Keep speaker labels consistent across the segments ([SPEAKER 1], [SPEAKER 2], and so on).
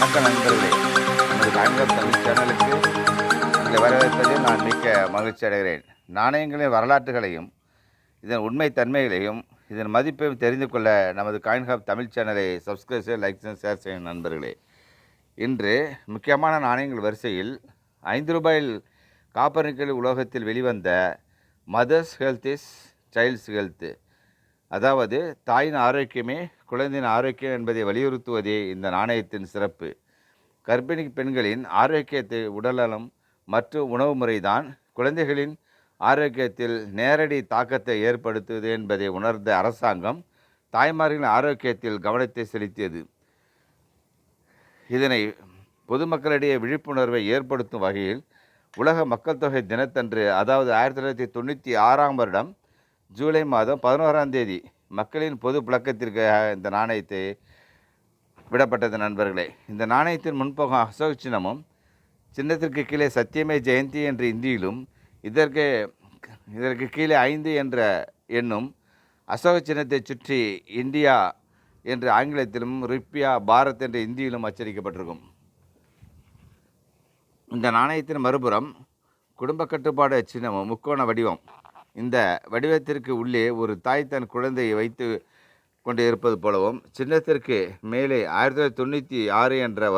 [SPEAKER 1] வணக்கம் நண்பர்களே. நமது காயின்ஹப் தமிழ் சேனலுக்கு உங்களை வரவேற்பதில் நான் மிக்க மகிழ்ச்சி அடைகிறேன். நாணயங்களின் வரலாற்றுகளையும் இதன் உண்மை தன்மைகளையும் இதன் மதிப்பையும் தெரிந்து கொள்ள நமது காயின்ஹப் தமிழ் சேனலை சப்ஸ்கிரைப் செய்ய, லைக் செய்ய, ஷேர் செய்யும் நண்பர்களே. இன்று முக்கியமான நாணயங்கள் வரிசையில் 5 ரூபாயில் காப்பர் நிக்கல் உலோகத்தில் வெளிவந்த mother's health is child's health, அதாவது தாயின் ஆரோக்கியமே குழந்தையின் ஆரோக்கியம் என்பதை வலியுறுத்துவதே இந்த நாணயத்தின் சிறப்பு. கர்ப்பிணி பெண்களின் ஆரோக்கியத்தை உடல்நலம் மற்றும் உணவு முறைதான் குழந்தைகளின் ஆரோக்கியத்தில் நேரடி தாக்கத்தை ஏற்படுத்துவது என்பதை உணர்ந்த அரசாங்கம் தாய்மார்களின் ஆரோக்கியத்தில் கவனத்தை செலுத்தியது. இதனை பொதுமக்களிடையே விழிப்புணர்வை ஏற்படுத்தும் வகையில் உலக மக்கள் தொகை தினத்தன்று, அதாவது 1996ஆம் வருடம் ஜூலை மாதம் 11ஆம் தேதி மக்களின் பொது புழக்கத்திற்கு இந்த நாணயத்தை விடப்பட்டது நண்பர்களே. இந்த நாணயத்தின் முன்பக்கம் அசோக சின்னமும் சின்னத்திற்கு கீழே சத்தியமே ஜெயந்தி என்று இந்தியிலும், இதற்கு கீழே 5 என்ற எண்ணும் அசோக சின்னத்தை சுற்றி இந்தியா என்று ஆங்கிலத்திலும் ருப்பியா பாரத் என்ற இந்தியிலும் அச்சடிக்கப்பட்டிருக்கும். இந்த நாணயத்தின் மறுபுறம் குடும்ப கட்டுப்பாடு சின்னமும் முக்கோண வடிவம். இந்த வடிவத்திற்கு உள்ளே ஒரு தாய் தன் குழந்தையை வைத்து கொண்டு இருப்பது போலவும், சின்னத்திற்கு மேலே 1996 என்ற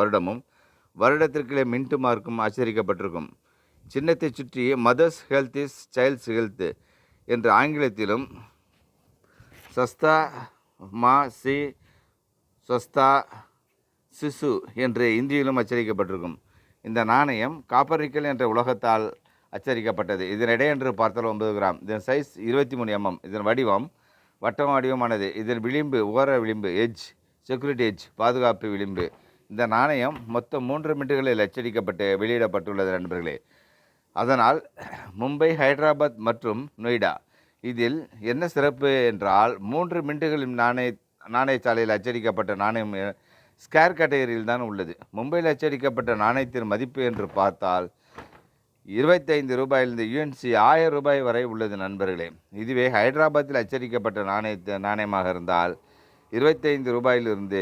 [SPEAKER 1] வருடத்திற்குள்ளே மின்ட்டு மார்க்கும் ஆச்சரிக்கப்பட்டிருக்கும். சின்னத்தை சுற்றி mother's health is child's health என்று ஆங்கிலத்திலும், சஸ்தா மா சி ஸ்வஸ்தா சிசு என்று இந்தியிலும் அச்சரிக்கப்பட்டிருக்கும். இந்த நாணயம் காப்பர் நிக்கல் என்ற உலோகத்தால் அச்சரிக்கப்பட்டது. இதன் எடை என்று பார்த்தால் 9 கிராம். இதன் சைஸ் 23 mm. இதன் வடிவம் வட்டம் வடிவமானது. இதன் விளிம்பு ஓர விளிம்பு, எட்ஜ் செக்யூரிட்டி எட்ஜ், பாதுகாப்பு விளிம்பு. இந்த நாணயம் மொத்தம் 3 மின்ட்டுகளில் அச்சடிக்கப்பட்டு வெளியிடப்பட்டுள்ளது நண்பர்களே. அதனால் மும்பை, ஹைதராபாத் மற்றும் நொய்டா இதில் என்ன சிறப்பு என்றால், 3 மின்ட்டுகளின் நாணயச்சாலையில் அச்சடிக்கப்பட்ட நாணயம் ஸ்கேர் கேட்டகரியில் தான் உள்ளது. மும்பையில் அச்சடிக்கப்பட்ட நாணயத்தின் மதிப்பு என்று பார்த்தால் 25 ரூபாயிலிருந்து UNC 1000 ரூபாய் வரை உள்ளது நண்பர்களே. இதுவே ஹைதராபாத்தில் அச்சடிக்கப்பட்ட நாணயமாக இருந்தால் 25 ரூபாயிலிருந்து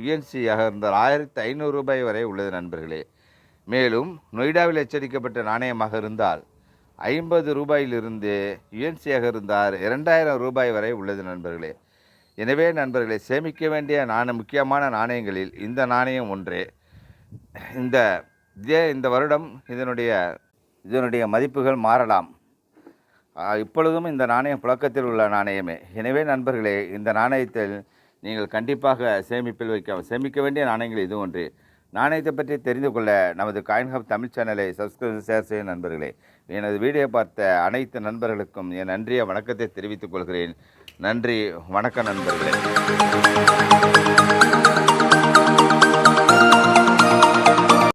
[SPEAKER 1] UNC இருந்தால் 1500 ரூபாய் வரை உள்ளது நண்பர்களே. மேலும் நொய்டாவில் அச்சடிக்கப்பட்ட நாணயமாக இருந்தால் 50 ரூபாயிலிருந்து UNC இருந்தால் 2000 ரூபாய் வரை உள்ளது நண்பர்களே. எனவே நண்பர்களே, சேமிக்க வேண்டிய முக்கியமான நாணயங்களில் இந்த நாணயம் ஒன்றே. இந்த வருடம் இதனுடைய மதிப்புகள் மாறலாம். இப்பொழுதும் இந்த நாணயம் புழக்கத்தில் உள்ள நாணயமே. எனவே நண்பர்களே, இந்த நாணயத்தில் நீங்கள் கண்டிப்பாக சேமிக்க வேண்டிய நாணயங்கள் இது ஒன்று. நாணயத்தை பற்றி தெரிந்து கொள்ள நமது காயின்ஹப் தமிழ் சேனலை சப்ஸ்கிரைப் ஷேர் செய்யும் நண்பர்களே. எனது வீடியோ பார்த்த அனைத்து நண்பர்களுக்கும் என் நன்றிய வணக்கத்தை தெரிவித்துக் கொள்கிறேன். நன்றி, வணக்கம் நண்பர்களே.